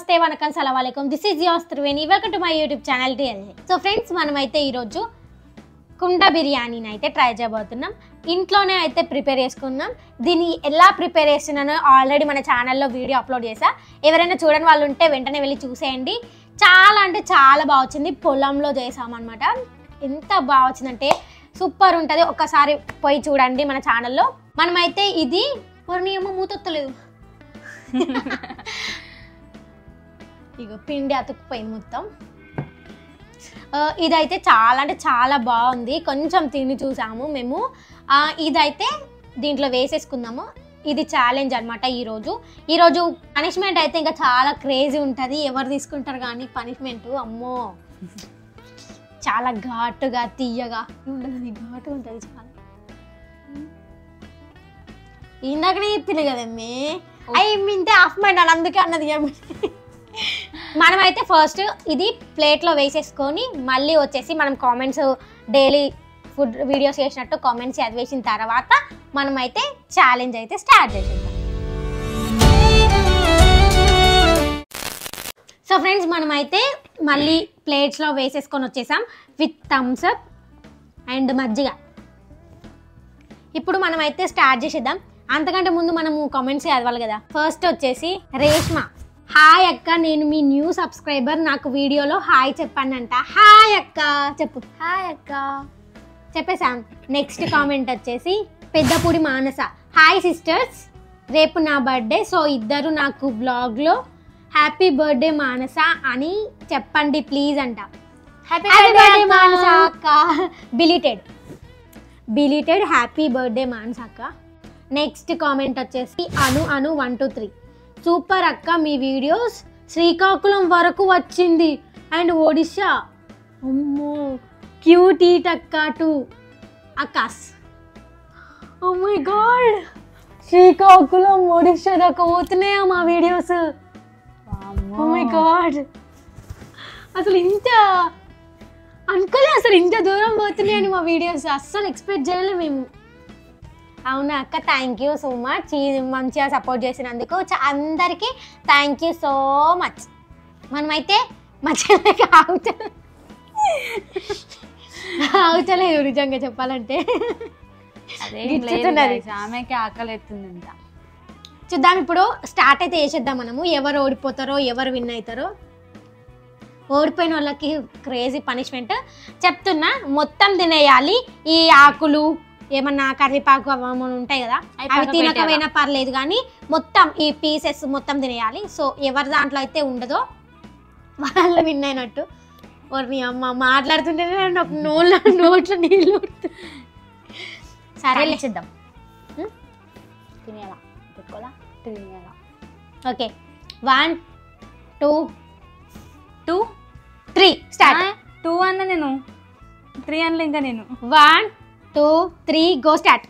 నమస్తే వనకం సలాం అలైకుం this is your Triveni welcome to my YouTube channel TLG. So friends, మనమైతే ఈరోజు కుండ బిర్యానీని అయితే ట్రై చేయబోతున్నాం. ఇంట్లోనే అయితే ప్రిపేర్ చేసుకున్నాం. దీన్ని ఎలా ప్రిపేర్ చేస్తున్నానో ఆల్రెడీ మన ఛానల్లో వీడియో అప్లోడ్ చేసా. ఎవరైనా చూడని వాళ్ళు ఉంటే వెంటనే వెళ్ళి చూసేయండి. చాలా అంటే చాలా బాగా వచ్చింది. పొలంలో చేసామన్నమాట. ఎంత బాగా వచ్చిందంటే సూపర్ ఉంటుంది. ఒక్కసారి పోయి చూడండి మన ఛానల్లో. మనమైతే ఇది ఏమో మూతొత్తలేదు ఇగో పిండి అతుక్కుపోయింది మొత్తం. ఇదైతే చాలా అంటే చాలా బాగుంది. కొంచెం తిని చూసాము మేము. ఇదైతే దీంట్లో వేసేసుకుందాము. ఇది ఛాలెంజ్ అనమాట. ఈరోజు పనిష్మెంట్ అయితే ఇంకా చాలా క్రేజీ ఉంటుంది. ఎవరు తీసుకుంటారు కానీ పనిష్మెంట్ అమ్మో చాలా ఘాటుగా తీయగా ఉండదు. ఘాటు ఉంటుంది చాలా. ఇందాకనే చెప్పింది కదమ్మీ మింటే హాఫ్ మైండ్ అని అందుకే అన్నది. మనమైతే ఫస్ట్ ఇది ప్లేట్లో వేసేసుకొని మళ్ళీ వచ్చేసి మనం కామెంట్స్ డైలీ ఫుడ్ వీడియోస్ చేసినట్టు కామెంట్స్ చదివేసిన తర్వాత మనమైతే ఛాలెంజ్ అయితే స్టార్ట్ చేసేద్దాం. సో ఫ్రెండ్స్, మనమైతే మళ్ళీ ప్లేట్స్లో వేసేసుకొని వచ్చేసాం విత్ థమ్స్ అప్ అండ్ మజ్జిగ. ఇప్పుడు మనమైతే స్టార్ట్ చేసేద్దాం. అంతకంటే ముందు మనము కామెంట్స్ చదవాలి కదా. ఫస్ట్ వచ్చేసి రేష్మ, హాయ్ అక్క, నేను మీ న్యూ సబ్స్క్రైబర్, నాకు వీడియోలో హాయ్ చెప్పానంట. హాయ్ అక్క చెప్పు. హాయ్ అక్క చెప్పేసాం. నెక్స్ట్ కామెంట్ వచ్చేసి పెద్దపూడి మానస, హాయ్ సిస్టర్స్, రేపు నా బర్త్డే, సో ఇద్దరు నాకు బ్లాగ్లో హ్యాపీ బర్త్డే మానస అని చెప్పండి ప్లీజ్ అంట. హ్యాపీ బర్త్డే మానస అక్క. బిలీటెడ్ హ్యాపీ బర్త్డే మానస అక్క. నెక్స్ట్ కామెంట్ వచ్చేసి అను 123, సూపర్ అక్క, మీ వీడియోస్ శ్రీకాకుళం వరకు వచ్చింది అండ్ ఒడిశా. అమ్మో క్యూట్ ఈట్ అక్క టు అక్కాస్. Oh my god, Srikakulam Odisha దాకా పోతున్నాయా మా వీడియోస్. ఓ మై గాడ్, అసలు ఇంత అనుకోలే, అసలు ఇంత దూరం పోతున్నాయని మా వీడియోస్. అస్సలు ఎక్స్పెక్ట్ చేయలేదు మేము. అవునా అక్క, థ్యాంక్ యూ సో మచ్. మంచిగా సపోర్ట్ చేసినందుకు అందరికీ థ్యాంక్ యూ సో మచ్. మనమైతే మంచిగా అవుతలేదు నిజంగా చెప్పాలంటే. ఆమెకి ఆకలి ఎత్తుందంట. చూద్దాం, ఇప్పుడు స్టార్ట్ అయితే చేసేద్దాం మనము. ఎవరు ఓడిపోతారో ఎవరు విన్ అవుతారో. ఓడిపోయిన వాళ్ళకి క్రేజీ పనిష్మెంట్ చెప్తున్నా. మొత్తం తినేయాలి. ఈ ఆకులు ఏమన్నా కరివేపాకు అవన్నీ ఉంటాయి కదా, అవి తినకపోయినా పర్లేదు కానీ మొత్తం ఈ పీసెస్ మొత్తం తినేయాలి. సో ఎవరి దాంట్లో అయితే ఉండదో వాళ్ళు విన్ అయినట్టు. మీ అమ్మ మాట్లాడుతుంటేనే నాకు నోట్లో నీళ్ళు. సరే చేద్దాం. తినేయాలా పెట్టుకోవాలా తినేయాలా. Okay, 1 2 3 start. 2 అన్న నేను, 3 అనలే ఇంకా నేను. 1 2 3 go start.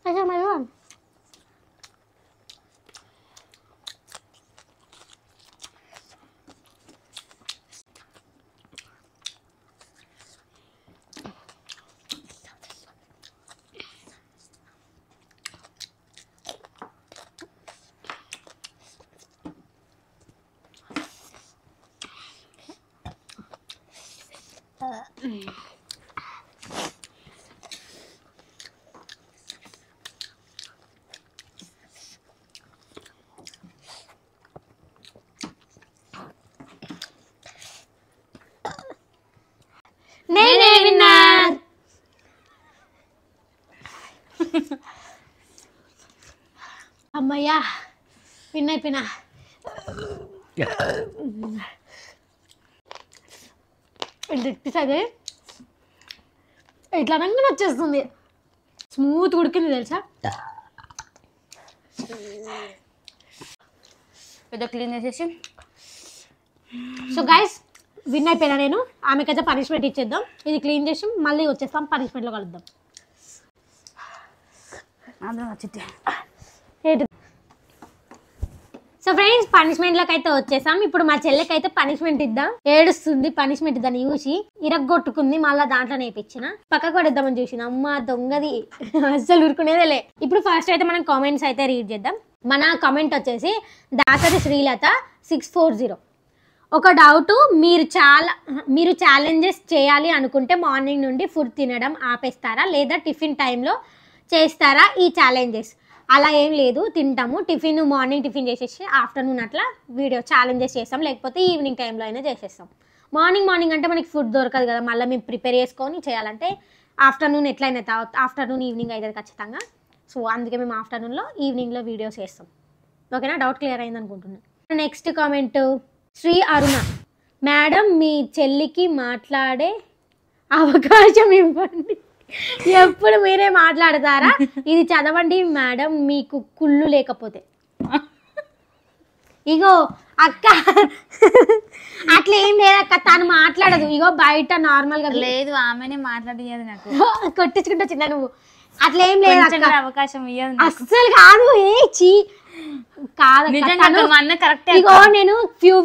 Ayo Mayuan. Nenek benar. అమ్మయ్యా విన్ అయిపోయినా. అది ఇట్లా రంగున వచ్చేస్తుంది, స్మూత్ ఉడికింది తెలుసా. పెద్ద క్లీన్ చేసేసి. సో గైస్ విన్ అయిపోయినా నేను. ఆమెకైతే పనిష్మెంట్ ఇచ్చేద్దాం, ఇది క్లీన్ చేసి మళ్ళీ వచ్చేస్తాం, పనిష్మెంట్లో కలుద్దాం. సో ఫ్రెండ్స్ పనిష్మెంట్లోకి అయితే వచ్చేసాం. ఇప్పుడు మా చెల్లెకి అయితే పనిష్మెంట్ ఇద్దాం. ఏడుస్తుంది, పనిష్మెంట్ ఇద్దాన్ని చూసి ఇరగొట్టుకుంది, మళ్ళీ దాంట్లో నేర్పించిన పక్కకు పడేద్దామని చూసిన. అమ్మ దొంగది, అస్సలు ఊరుకునేదేలే. ఇప్పుడు ఫస్ట్ అయితే మనం కామెంట్స్ అయితే రీడ్ చేద్దాం. మన కామెంట్ వచ్చేసి దాసరి శ్రీలత 640. ఒక డౌట్, మీరు ఛాలెంజెస్ చేయాలి అనుకుంటే మార్నింగ్ నుండి ఫుడ్ తినడం ఆపేస్తారా లేదా టిఫిన్ టైంలో చేస్తారా ఈ ఛాలెంజెస్? అలా ఏం లేదు, తింటాము. మార్నింగ్ టిఫిన్ చేసేసి ఆఫ్టర్నూన్ అట్లా వీడియో ఛాలెంజెస్ చేస్తాం, లేకపోతే ఈవినింగ్ టైంలో అయినా చేసేస్తాం. మార్నింగ్ అంటే మనకి ఫుడ్ దొరకదు కదా, మళ్ళీ మేము ప్రిపేర్ చేసుకొని చేయాలంటే ఆఫ్టర్నూన్ ఎట్లయినా ఆఫ్టర్నూన్ ఈవినింగ్ అవుతుంది ఖచ్చితంగా. సో అందుకే మేము ఆఫ్టర్నూన్లో ఈవినింగ్లో వీడియోస్ చేస్తాం. ఓకేనా, డౌట్ క్లియర్ అయింది అనుకుంటున్నాను. నెక్స్ట్ కామెంట్ శ్రీ అరుణ. మేడం మీ చెల్లికి మాట్లాడే అవకాశం ఇవ్వండి, ఎప్పుడు మీరే మాట్లాడతారా? ఇది చదవండి మేడం, మీకు కుళ్ళు లేకపోతే. ఇగో అక్క అట్లా ఏం లేదక్క, తను మాట్లాడదు. ఇగో బయట నార్మల్ గా లేదు, ఆమెనే మాట్లాడేది నాకు. కొట్టించుకుంటా చిన్న నువ్వు. అట్లా ఏం లేదు అక్క, అవకాశం ఇయ్యదు అస్సలు కాదు. ఇగో నేను ఫ్యూ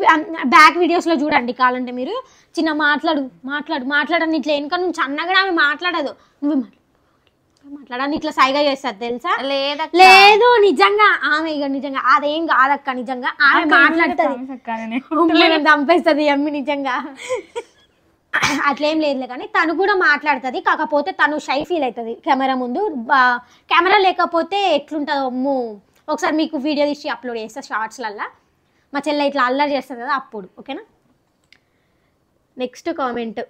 బ్యాక్ వీడియోస్ లో చూడండి కావాలంటే మీరు. చిన్న మాట్లాడని ఇట్లా వెనుక నుంచి అన్నగా ఆమె మాట్లాడదు, నువ్వు మాట్లాడని ఇట్లా సైగా చేస్తారు తెలుసా. లేదు నిజంగా ఆమె, ఇక నిజంగా అదేం కాదక్క, నిజంగా ఆమె మాట్లాడుతుంది, చంపేస్తుంది అమ్మి నిజంగా. అట్లేం లేదులే, కానీ తను కూడా మాట్లాడుతుంది. కాకపోతే తను షై ఫీల్ అవుతుంది కెమెరా ముందు. కెమెరా లేకపోతే ఎట్లుంటుందో అమ్మో. ఒకసారి మీకు వీడియో తీసి అప్లోడ్ చేస్తా షార్ట్స్లల్లా. మా చెల్లె ఇట్లా అల్లరి చేస్తుంది కదా అప్పుడు. ఓకేనా. Next comment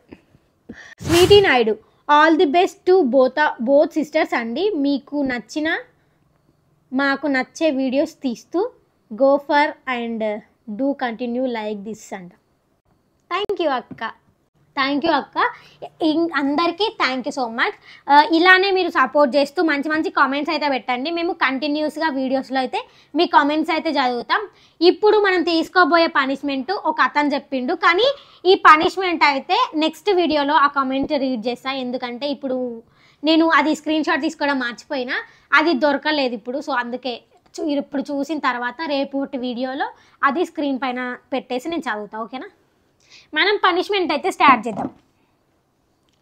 Sweety Naidu, all the best to both sisters అండి. మీకు నచ్చిన మాకు నచ్చే వీడియోస్ తీస్తూ go for and do continue like this అంట. థ్యాంక్ యూ అక్క. అందరికీ థ్యాంక్ యూ సో మచ్. ఇలానే మీరు సపోర్ట్ చేస్తూ మంచి మంచి కామెంట్స్ అయితే పెట్టండి. మేము కంటిన్యూస్గా వీడియోస్లో అయితే మీ కామెంట్స్ అయితే చదువుతాం. ఇప్పుడు మనం తీసుకోబోయే పనిష్మెంట్ ఒక అతను చెప్పిండు, కానీ ఈ పనిష్మెంట్ అయితే నెక్స్ట్ వీడియోలో ఆ కామెంట్ రీడ్ చేస్తా. ఎందుకంటే ఇప్పుడు నేను అది స్క్రీన్ షాట్ తీసుకోవడం మర్చిపోయినా, అది దొరకలేదు ఇప్పుడు. సో అందుకే ఇప్పుడు చూసిన తర్వాత రేపు వీడియోలో అది స్క్రీన్ పైన పెట్టేసి నేను చదువుతా. ఓకేనా. మనం పనిష్మెంట్ అయితే స్టార్ట్ చేద్దాం.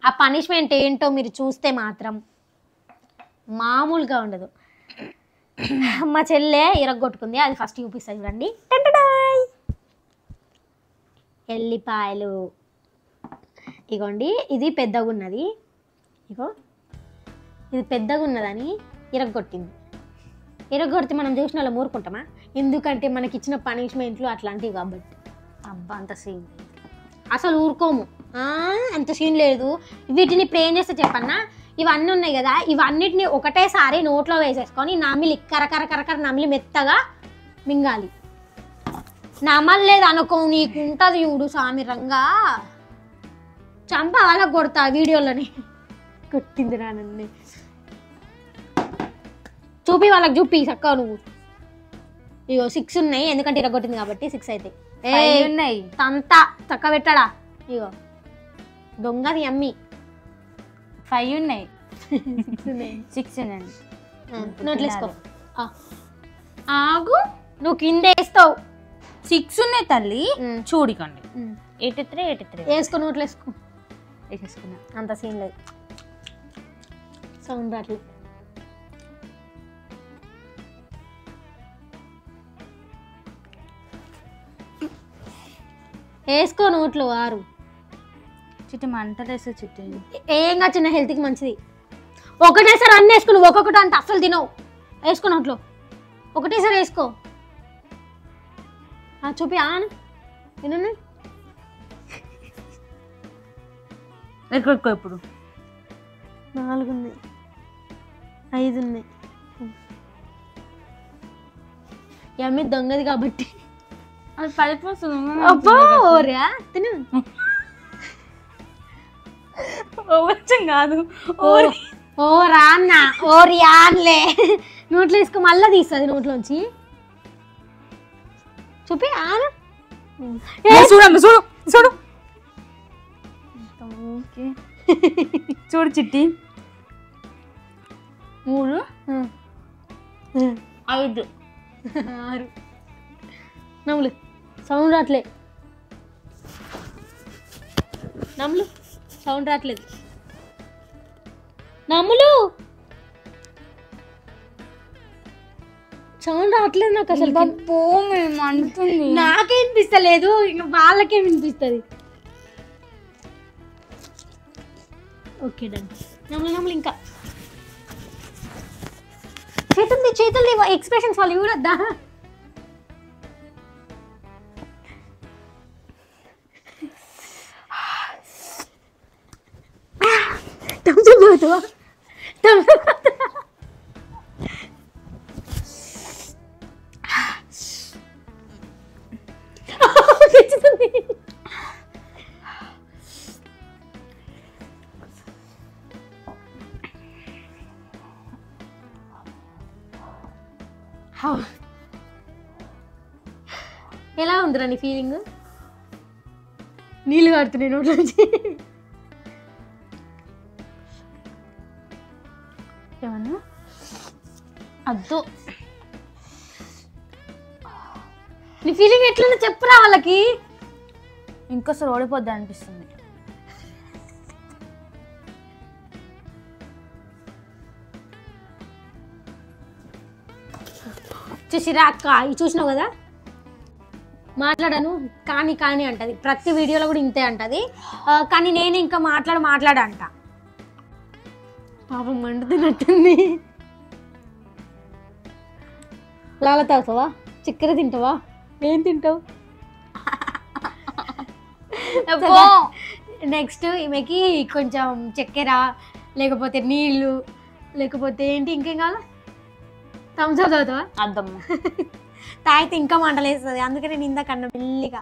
ఆ పనిష్మెంట్ ఏంటో మీరు చూస్తే మాత్రం మామూలుగా ఉండదు. మా చెల్లె ఇరగొట్టుకుంది, అది ఫస్ట్ చూపిస్తా చూడండి. ఎల్లిపాయలు ఇగోండి, ఇది పెద్దగా ఉన్నది. ఇగో ఇది పెద్దగా ఉన్నదని ఇరగొట్టింది. ఇరగొడితే మనం చూసిన వాళ్ళం ఊరుకుంటామా? ఎందుకంటే మనకి ఇచ్చిన పనిష్మెంట్లు అట్లాంటివి కాబట్టి. అబ్బా అంత సీన్ అసలు ఊరుకోము, అంత సీన్ లేదు. వీటిని ఇప్పుడు ఏం చేస్తే చెప్పన్నా, ఇవన్నీ ఉన్నాయి కదా, ఇవన్నిటిని ఒకటేసారి నోట్లో వేసేసుకొని నమిలి కరకర నమిలి మెత్తగా మింగాలి. నమల్లేదు అనుకో, నీకు ఉంటుంది చూడు సామిరంగా చంప వాళ్ళకి కొడతా వీడియోలోని. కొట్టింది రానన్ని చూపి వాళ్ళకి చూపి చక్క నువ్వు. ఇగో 6 ఉన్నాయి, ఎందుకంటే ఇరగొట్టింది కాబట్టి 6 అయితే ఉన్నాయి. తంతా చక్క పెట్టడా. ఇగో దొంగది అమ్మి 5 ఉన్నాయి. 6 ఉన్నాయి. నోట్లేసుకో. ఆగు, నువ్వు కింద వేస్తావు. 6 ఉన్నాయి తల్లి, చూడికండి. 83 వేసుకో, నోట్లేసుకో. వేసేసుకున్నా, అంత సీన్ లేదు. సౌండ్ రాట్లేదు. వేసుకో నోట్లో 6. చిట్టి మంటలేసే చిట్టి. ఏంగా చిన్న హెల్త్కి మంచిది. ఒకటేసారి అన్నీ వేసుకో, నువ్వు ఒక్కొక్కటి అంటే అస్సలు తినవు. వేసుకో నోట్లో, ఒకటేసారి వేసుకో. చూపి ఆను తిను. ఎక్కువ ఇప్పుడు 4 ఉన్నాయి, 5 ఉన్నాయి. అమ్మి దొంగది కాబట్టి అది పడిపోతుంది. అబ్బో ఓరా తిను. ఓవచ్చం కాదు, ఓ రాన్న ఓరియాన్లే. నోట్లో వేసుకో, మళ్ళీ తీస్తుంది నోట్లోంచి. చూపి ఆను. చూడమ్మ, చూడు చూడు చూడు చిట్టి. 3 5 6 నమ్ములు. సౌండ్ రాట్లే, నమ్ములు. సౌండ్ రాట్లేదు, నమ్ములు. సౌండ్ రావట్లేదు నాకు అసలు. అంటుంది, నాకే వినిపిస్తలేదు, ఇంకా వాళ్ళకే వినిపిస్తుంది. Okay done. నమ్ములు ఇంకా చేతులు ఎక్స్ప్రెషన్స్ వాళ్ళు చూడద్దా? ఎలా ఉందిరా నీ ఫీలింగ్? నీళ్ళు కాడుతున్నాయి నోట్లోంచి. ఏమన్నా అద్దు. నీ ఫీలింగ్ ఎట్లన్నా చెప్పురా వాళ్ళకి. ఇంకోసారి ఓడిపోద్ది అనిపిస్తుంది. చూసిరా అక్క, ఇవి చూసినావు కదా, మాట్లాడను కానీ కానీ అంటది, ప్రతి వీడియోలో కూడా ఇంతే అంటది. కానీ నేను ఇంకా మాట్లాడంట. పాపం మండుతున్నట్టుంది. లాల తాగుతావా, చక్కెర తింటావా, ఏం తింటావు? నెక్స్ట్ ఈమెకి కొంచెం చక్కెర, లేకపోతే నీళ్ళు, లేకపోతే ఏంటి ఇంకేం కావాలా, థమ్స్ అప్ తాగుతావా? అద్దమ్మ తాగితే ఇంకా మంటలేస్తుంది, అందుకే నేను ఇందాకన్నా మెల్లిగా.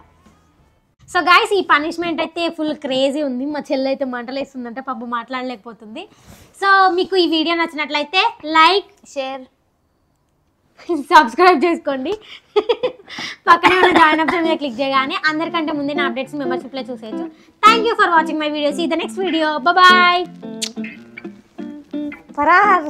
సో గైస్, ఈ పనిష్మెంట్ అయితే ఫుల్ క్రేజీ ఉంది. మా చెల్లి అయితే మంటలేస్తుందంటే పాపం మాట్లాడలేకపోతుంది. సో మీకు ఈ వీడియో నచ్చినట్లయితే లైక్, షేర్, సబ్స్క్రైబ్ చేసుకోండి. పక్కనే ఉన్న జాయిన్ ఆప్షన్ మీద క్లిక్ చేయగానే అందరికంటే ముందే నా అప్డేట్స్ మెంబర్షిప్లో చూసేయచ్చు. Thank you for watching my video. See the next video. Bye. ఫరార్